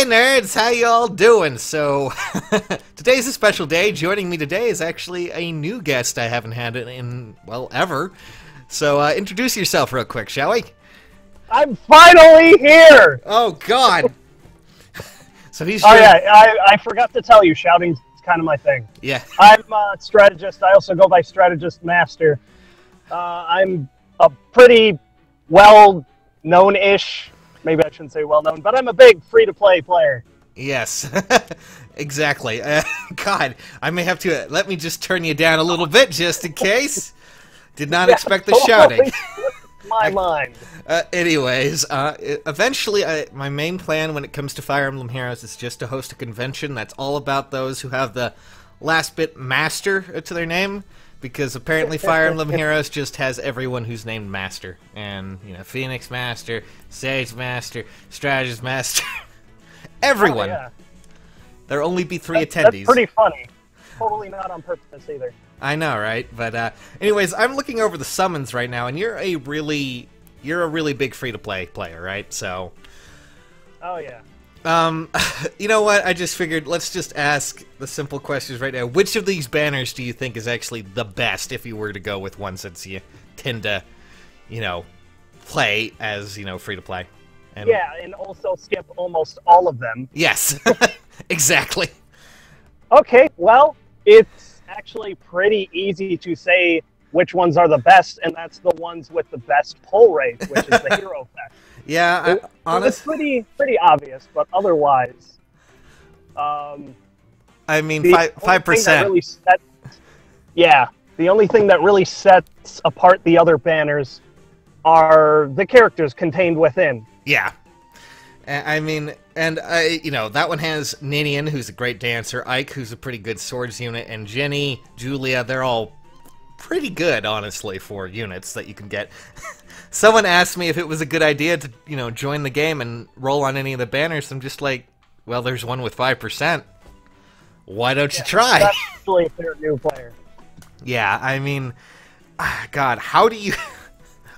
nerds, how you all doing? So, today's a special day. Joining me today is actually a new guest I haven't had in, well, ever. So, introduce yourself real quick, shall we? I'm finally here! Oh, God! So he's... Oh, yeah, I forgot to tell you, shouting's kind of my thing. Yeah. I'm a strategist. I also go by Strategistmaster. I'm a pretty well-known-ish, maybe I shouldn't say well-known, but I'm a big free-to-play player. Yes, exactly. God, I may have to, let me just turn you down a little bit just in case. Did not expect the shouting. My mind. Anyways, eventually, my main plan when it comes to Fire Emblem Heroes is just to host a convention that's all about those who have the last bit Master to their name, because apparently Fire Emblem Heroes just has everyone who's named Master. And, you know, Phoenix Master, Sage Master, Strategist Master, everyone. Oh, yeah. There'll only be three attendees. That's pretty funny. Totally not on purpose either. I know, right? But anyways, I'm looking over the summons right now, and you're a really big free-to-play player, right? So, oh yeah. You know what? I just figured let's just ask the simple questions right now. Which of these banners do you think is actually the best if you were to go with one, since you tend to, you know, play as, you know, free-to-play? Yeah, and also skip almost all of them. Yes, exactly. Okay, well, it's actually pretty easy to say which ones are the best, and that's the ones with the best pull rate, which is the hero effect. Yeah, honestly, it's pretty obvious, but otherwise, I mean, 5%. Yeah, the only thing that really sets apart the other banners are the characters contained within. Yeah. I mean, and, you know, that one has Ninian, who's a great dancer, Ike, who's a pretty good swords unit, and Jenny, Julia, they're all pretty good, honestly, for units that you can get. Someone asked me if it was a good idea to, you know, join the game and roll on any of the banners. I'm just like, well, there's one with 5%. Why don't you try? That's actually if they're a new player. Yeah, I mean, God, how do you...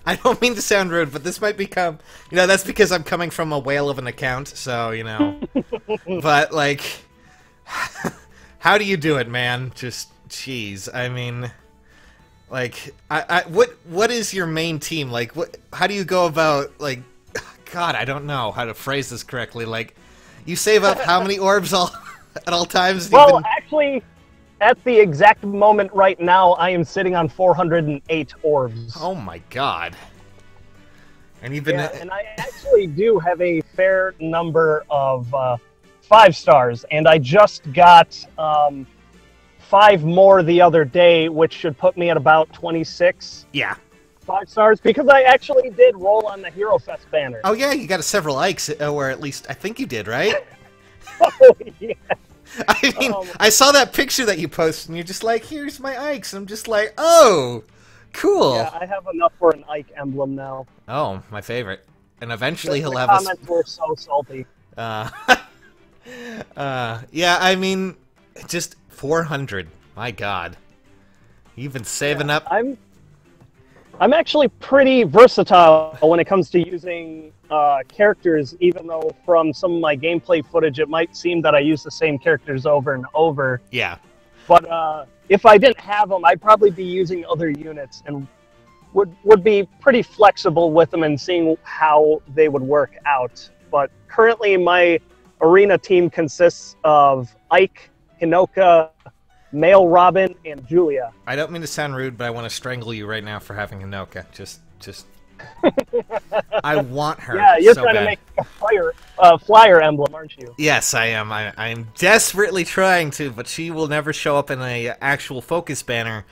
I don't mean to sound rude, but this might become... You know, that's because I'm coming from a whale of an account, so, you know. But, like... How do you do it, man? Just, jeez. I mean... Like, what is your main team? Like, how do you go about, like... God, I don't know how to phrase this correctly. Like, you save up how many orbs at all times? Well, actually... At the exact moment right now, I am sitting on 408 orbs. Oh my God. And you've been... Yeah, and I actually do have a fair number of 5 stars, and I just got 5 more the other day, which should put me at about 26. Yeah. 5 stars, because I actually did roll on the Hero Fest banner. Oh yeah, you got several Ikes, or at least I think you did, right? Oh, yeah. I mean, I saw that picture that you posted, and you're just like, here's my Ikes. I'm just like, oh, cool. Yeah, I have enough for an Ike emblem now. Oh, my favorite. And eventually he'll have a... The comments were so salty. Yeah, I mean, just 400. My God. You've been saving up. I'm actually pretty versatile when it comes to using characters, even though from some of my gameplay footage it might seem that I use the same characters over and over. Yeah. But if I didn't have them, I'd probably be using other units and would be pretty flexible with them and seeing how they would work out. But currently my arena team consists of Ike, Hinoka, Male Robin, and Julia. I don't mean to sound rude, but I want to strangle you right now for having Hinoka. Just... I want her. Yeah, you're so trying bad. to make a flyer emblem, aren't you? Yes, I am. I'm desperately trying to, but she will never show up in a actual focus banner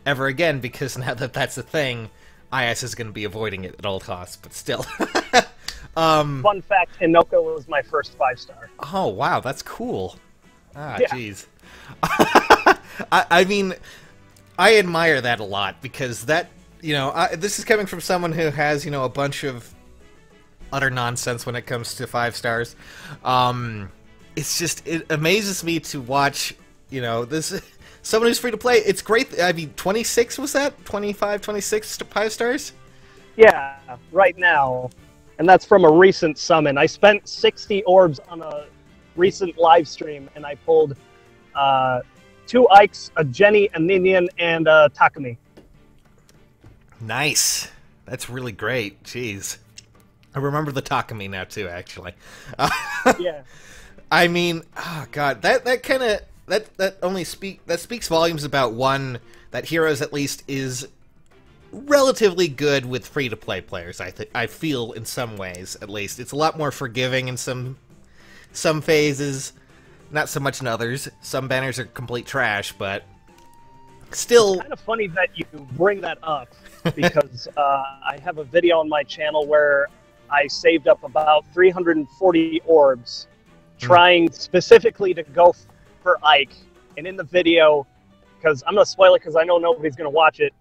ever again, because now that that's a thing, IS is going to be avoiding it at all costs, but still. Fun fact, Hinoka was my first 5-star. Oh, wow, that's cool. Ah, yeah. Jeez. I mean, I admire that a lot, because that, you know, this is coming from someone who has, you know, a bunch of utter nonsense when it comes to 5 stars. It's just, it amazes me to watch, you know, this, someone who's free to play. It's great. I mean, 26 was that? 25, 26 5 stars? Yeah, right now. And that's from a recent summon. I spent 60 orbs on a recent live stream, and I pulled 2 Ikes, a Jenny, a Ninian, and a Takumi. Nice. That's really great. Jeez. I remember the Takumi now too, actually. Yeah. I mean, oh god, that kind of that speaks volumes about one that Heroes at least is relatively good with free-to-play players. I feel in some ways, at least, it's a lot more forgiving in some phases, not so much in others. Some banners are complete trash, but still. It's kind of funny that you bring that up because I have a video on my channel where I saved up about 340 orbs, trying specifically to go for Ike, and in the video, because I'm gonna spoil it because I know nobody's gonna watch it.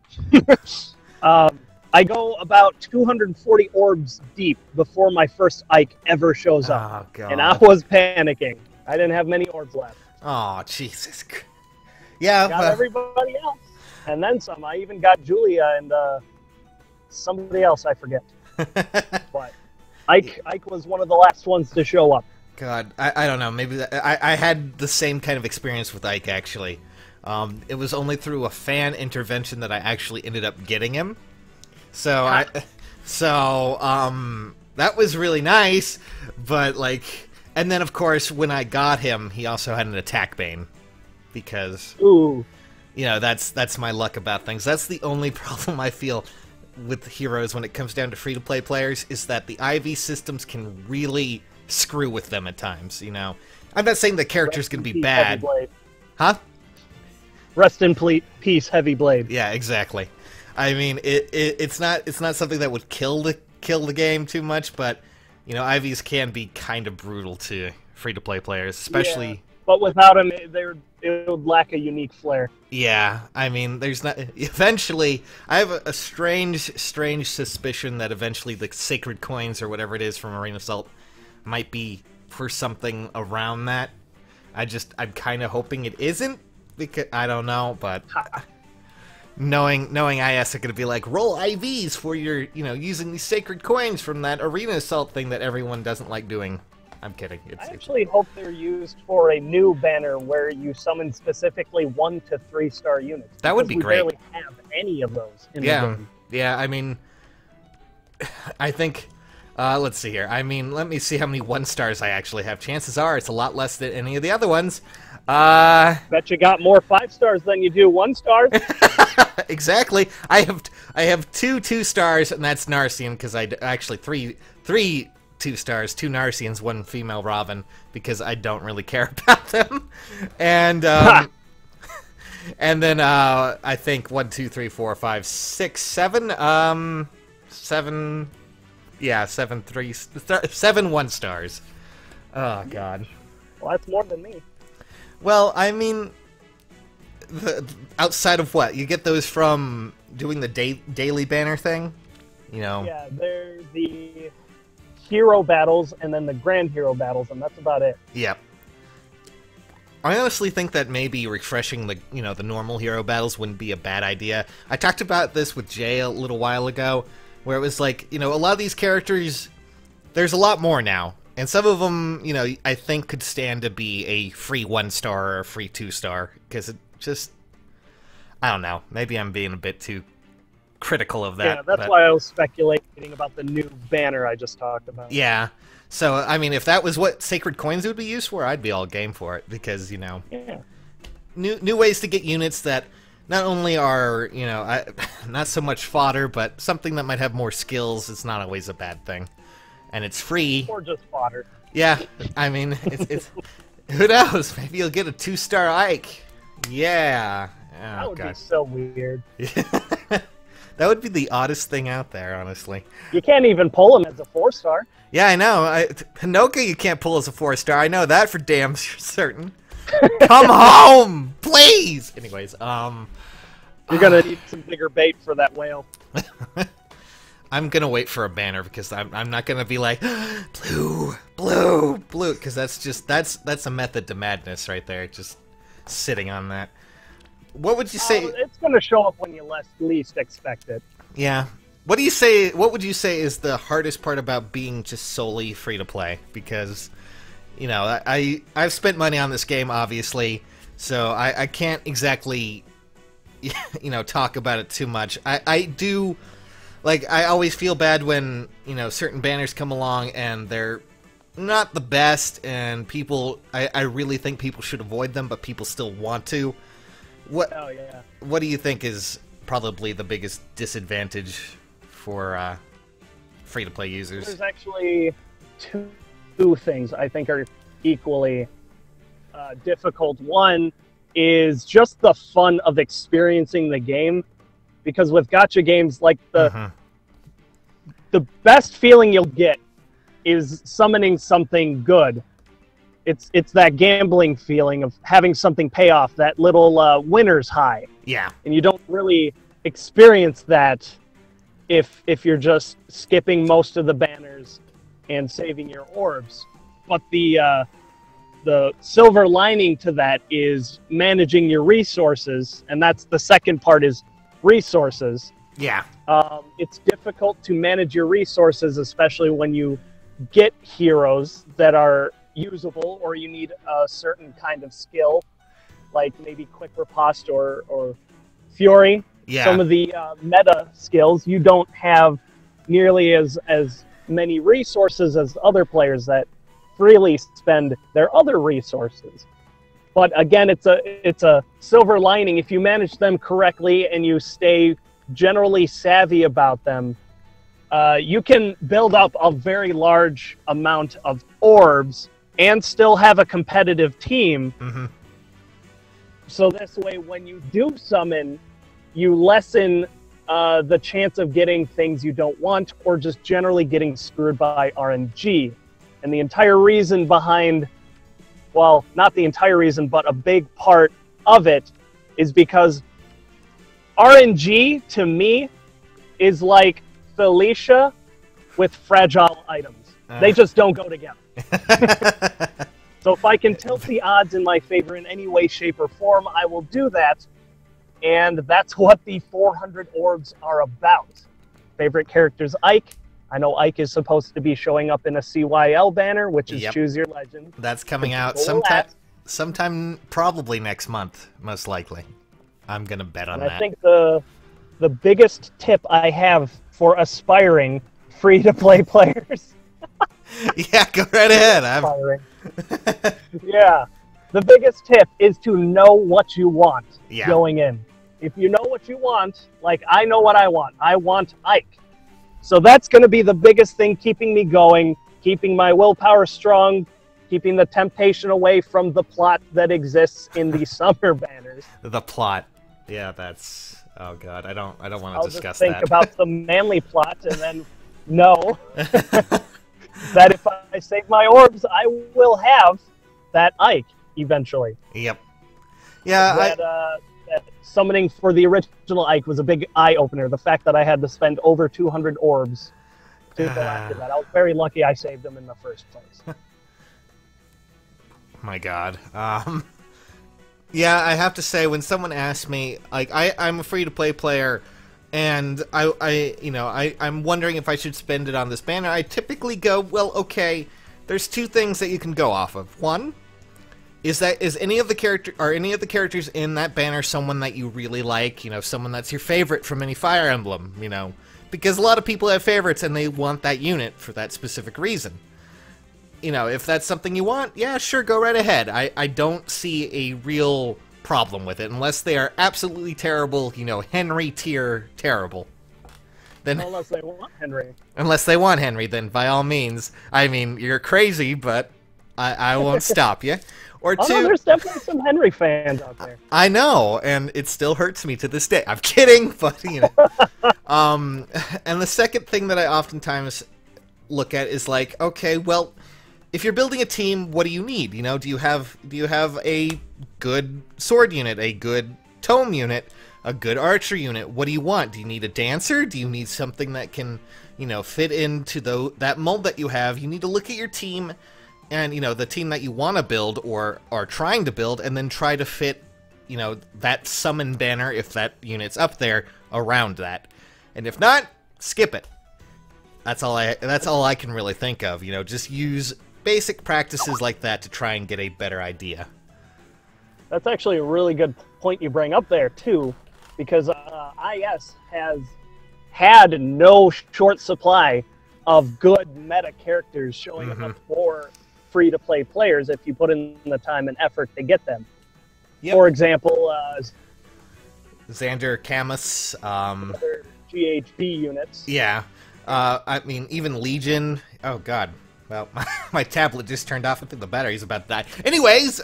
I go about 240 orbs deep before my first Ike ever shows up, and I was panicking. I didn't have many orbs left. Oh Jesus! Yeah, got everybody else, and then some. I even got Julia and somebody else I forget. But Ike was one of the last ones to show up. God, I don't know. Maybe I had the same kind of experience with Ike, actually. It was only through a fan intervention that I actually ended up getting him. So that was really nice, but like, and then of course when I got him, he also had an attack bane, because you know that's my luck about things. That's the only problem I feel with Heroes when it comes down to free-to-play players, is that the IV systems can really screw with them at times, you know. I'm not saying the character's going to be bad. Huh? Rest in peace, Heavy Blade. Yeah, exactly. I mean, it's not something that would kill the game too much, but you know, IVs can be kind of brutal to free-to-play players, especially. Yeah, but without them, it would lack a unique flair. Yeah, I mean, there's not. Eventually, I have a strange suspicion that eventually the sacred coins or whatever it is from Arena Assault might be for something around that. I'm kind of hoping it isn't, because I don't know, but knowing IS are going to be like, roll IVs for your, you know, using these sacred coins from that Arena Assault thing that everyone doesn't like doing. I'm kidding. I actually hope they're used for a new banner where you summon specifically 1 to 3 star units. That would be great. We barely have any of those in the game. Yeah, I mean, I think. Let's see here. I mean, let me see how many 1-stars I actually have. Chances are it's a lot less than any of the other ones. Bet you got more 5-stars than you do 1-stars. Exactly. I have 2 2-stars, and that's Narcian, because I actually three 2-stars, 2 Narcians, 1 female Robin, because I don't really care about them. And and then I think 1, 2, 3, 4, 5, 6, 7. 7. Yeah, 7 1-stars. Oh god. Well, that's more than me. Well, I mean, outside of what? You get those from doing the daily banner thing? You know? Yeah, they're the hero battles and then the grand hero battles, and that's about it. Yep. I honestly think that maybe refreshing the normal hero battles wouldn't be a bad idea. I talked about this with Jay a little while ago, where it was like, you know, a lot of these characters, there's a lot more now. And some of them, you know, I think could stand to be a free 1-star or a free 2-star, because it just, I don't know, maybe I'm being a bit too critical of that. Yeah, that's why I was speculating about the new banner I just talked about. Yeah, so, I mean, if that was what sacred coins would be used for, I'd be all game for it, because, you know, new ways to get units that not only are, you know, not so much fodder, but something that might have more skills is not always a bad thing. And it's free. Or just fodder. Yeah, I mean, it's who knows? Maybe you'll get a 2-star Ike. Yeah. Oh, that would God. be so weird. That would be the oddest thing out there, honestly. You can't even pull him as a 4-star. Yeah, I know. Hinoka you can't pull as a 4-star. I know that for damn certain. Come home, please. Anyways, you're gonna need some bigger bait for that whale. I'm gonna wait for a banner, because I'm not gonna be like blue, because that's a method to madness right there. Just sitting on that. What would you say? It's gonna show up when you least expect it. Yeah. What do you say? What would you say is the hardest part about being just solely free to play? Because, you know, I've spent money on this game, obviously, so I can't exactly, you know, talk about it too much. I do, like, I always feel bad when, you know, certain banners come along and they're not the best, and people, I really think people should avoid them, but people still want to. Oh, yeah. What do you think is probably the biggest disadvantage for free-to-play users? There's actually two things I think are equally difficult. One is just the fun of experiencing the game, because with gacha games, like the best feeling you'll get is summoning something good. It's that gambling feeling of having something pay off, that little winner's high. Yeah. And you don't really experience that if you're just skipping most of the banners and saving your orbs. But the silver lining to that is managing your resources, and that's the second part, is resources. Yeah. It's difficult to manage your resources, especially when you get heroes that are usable, or you need a certain kind of skill, like maybe quick riposte or fury. Yeah. Some of the meta skills, you don't have nearly as many resources as other players that freely spend their other resources. But again, it's a silver lining. If you manage them correctly and you stay generally savvy about them, you can build up a very large amount of orbs and still have a competitive team. So this way, when you do summon, you lessen the chance of getting things you don't want, or just generally getting screwed by RNG. And the entire reason behind, well, not the entire reason, but a big part of it, is because RNG, to me, is like Felicia with fragile items. They just don't go together. So if I can tilt the odds in my favor in any way, shape, or form, I will do that. And that's what the 400 orbs are about. Favorite character's Ike. I know Ike is supposed to be showing up in a CYL banner, which is Choose Your Legend. That's coming out sometime probably next month, most likely. I'm going to bet on that. I think the biggest tip I have for aspiring free-to-play players... Yeah, go right ahead. Yeah. The biggest tip is to know what you want going in. If you know what you want, like I know what I want. I want Ike. So that's going to be the biggest thing keeping me going, keeping my willpower strong, keeping the temptation away from the plot that exists in the summer banners. The plot. Yeah, that's... Oh, God. I don't want to discuss that. I'll just think about the manly plot and then know that if I save my orbs, I will have that Ike eventually. Yep. Yeah, that summoning for the original Ike was a big eye-opener. The fact that I had to spend over 200 orbs to go after that. I was very lucky I saved them in the first place. My God. Yeah, I have to say, when someone asks me, like, I'm a free-to-play player, and I'm wondering if I should spend it on this banner, I typically go, well, okay, there's two things that you can go off of. One, is any of the characters in that banner someone that you really like, you know, someone that's your favorite from any Fire Emblem, you know, because a lot of people have favorites and they want that unit for that specific reason. You know, if that's something you want, yeah, sure, go right ahead. I don't see a real problem with it, unless they are absolutely terrible, you know, Henry tier terrible. Then, unless they want Henry. Unless they want Henry, then by all means. I mean, you're crazy, but I won't stop you. Or two, no, there's definitely some Henry fans out there. I know, and it still hurts me to this day. I'm kidding, but, you know. And the second thing that I oftentimes look at is like, okay, well, if you're building a team, what do you need? You know, do you have a good sword unit, a good tome unit, a good archer unit? What do you want? Do you need a dancer? Do you need something that can, you know, fit into that mold that you have? You need to look at your team and, you know, the team that you want to build or are trying to build, and then try to fit, you know, that summon banner, if that unit's up there, around that. And if not, skip it. That's all I can really think of. You know, just use basic practices like that to try and get a better idea. That's actually a really good point you bring up there, too, because IS has had no short supply of good meta characters showing up for free-to-play players if you put in the time and effort to get them. Yep. For example, Xander, Camus, other GHP units. Yeah. I mean, even Legion. Oh, God. Well, my tablet just turned off. I think the battery's about to die. Anyways,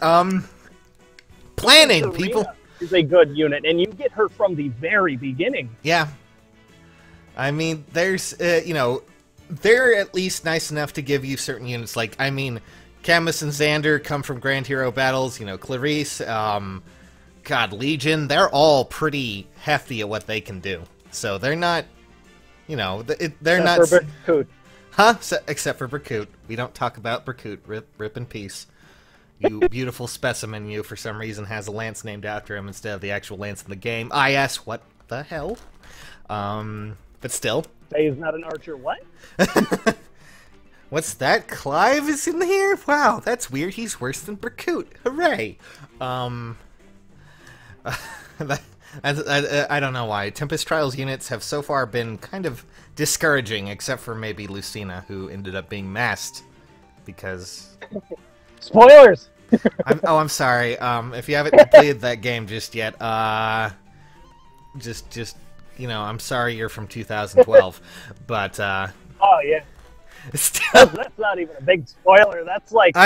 planning, people. Is a good unit, and you get her from the very beginning. Yeah. I mean, there's, you know, they're at least nice enough to give you certain units. Like, I mean, Camus and Xander come from Grand Hero battles. You know, Clarice, God, Legion. They're all pretty hefty at what they can do. So they're not, you know, they're not... Except for Berkut. Huh? Except for Berkut. We don't talk about Berkut. Rip in peace. You beautiful specimen, you, for some reason, has a lance named after him instead of the actual lance in the game. IS, what the hell? But still. Say he's not an archer, what? What's that? Clive is in here? Wow, that's weird. He's worse than Berkut. Hooray! I don't know why. Tempest Trials units have so far been kind of discouraging, except for maybe Lucina, who ended up being masked because... Spoilers! I'm sorry. If you haven't completed that game just yet, just you know, I'm sorry you're from 2012, but oh yeah, that's not even a big spoiler. That's like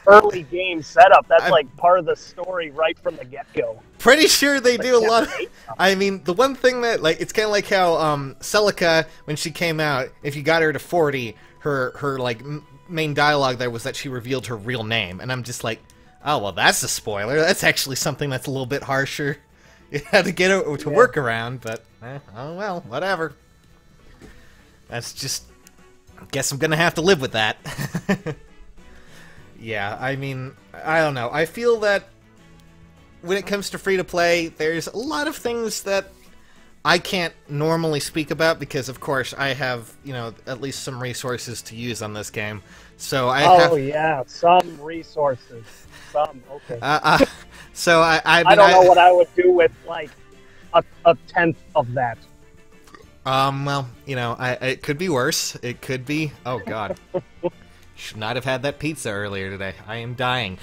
early game setup. That's like part of the story right from the get-go. Pretty sure they do a lot of... I mean, the one thing that, like, it's kind of like how Celica, when she came out, if you got her to 40, her like main dialogue there was that she revealed her real name, and I'm just like, oh well, that's a spoiler. That's actually something that's a little bit harsher. You had to get it to work around, but oh well, whatever. That's just... I guess I'm gonna have to live with that. Yeah, I mean, I don't know. I feel that when it comes to free-to-play, there's a lot of things that I can't normally speak about because, of course, I have, you know, at least some resources to use on this game. So I have... Oh, yeah, some resources. Some, okay. So I don't know what I would do with, like, a tenth of that. Well, you know, it could be worse. It could be... Oh, God. Should not have had that pizza earlier today. I am dying.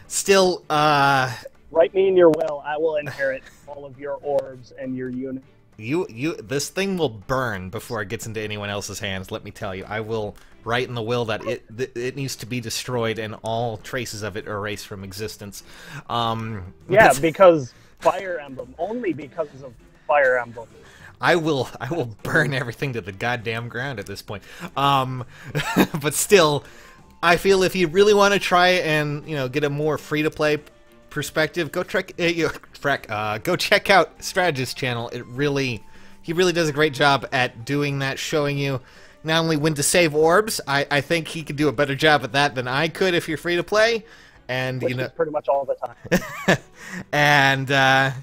Still, Write me in your will. I will inherit all of your orbs and your unit. This thing will burn before it gets into anyone else's hands, let me tell you. I will write in the will that it needs to be destroyed and all traces of it erased from existence. Yeah, because Fire Emblem. Only because of Fire Emblem. I will burn everything to the goddamn ground at this point. But still, I feel if you really want to try and, you know, get a more free-to-play perspective, go check out Strategist's channel. He really does a great job at doing that, showing you not only when to save orbs. I think he could do a better job at that than I could if you're free to play. And which you know, is pretty much all the time. And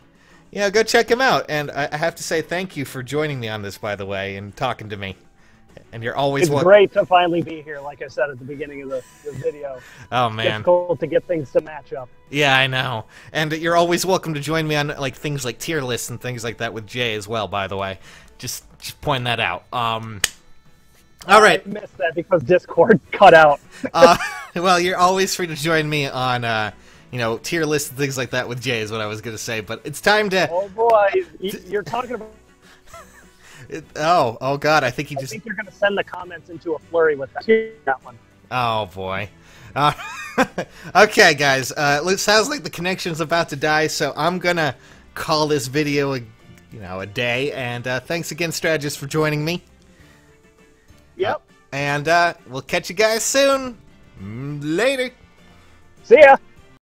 you know, go check him out. And I have to say thank you for joining me on this, by the way, and talking to me. And you're always... It's great to finally be here, like I said at the beginning of the video. Oh, man. It's cool to get things to match up. Yeah, I know. And you're always welcome to join me on like things like tier lists and things like that with Jay as well, by the way. Just point that out. All right. I missed that because Discord cut out. Well, you're always free to join me on... you know, tier lists and things like that with Jay is what I was going to say, but it's time to... Oh, boy. You're talking about... Oh, God, I think I think you're going to send the comments into a flurry with that one. Oh, boy. Okay, guys, it sounds like the connection's about to die, so I'm going to call this video a day, and thanks again, Strategist, for joining me. Yep. And we'll catch you guys soon. Later. See ya.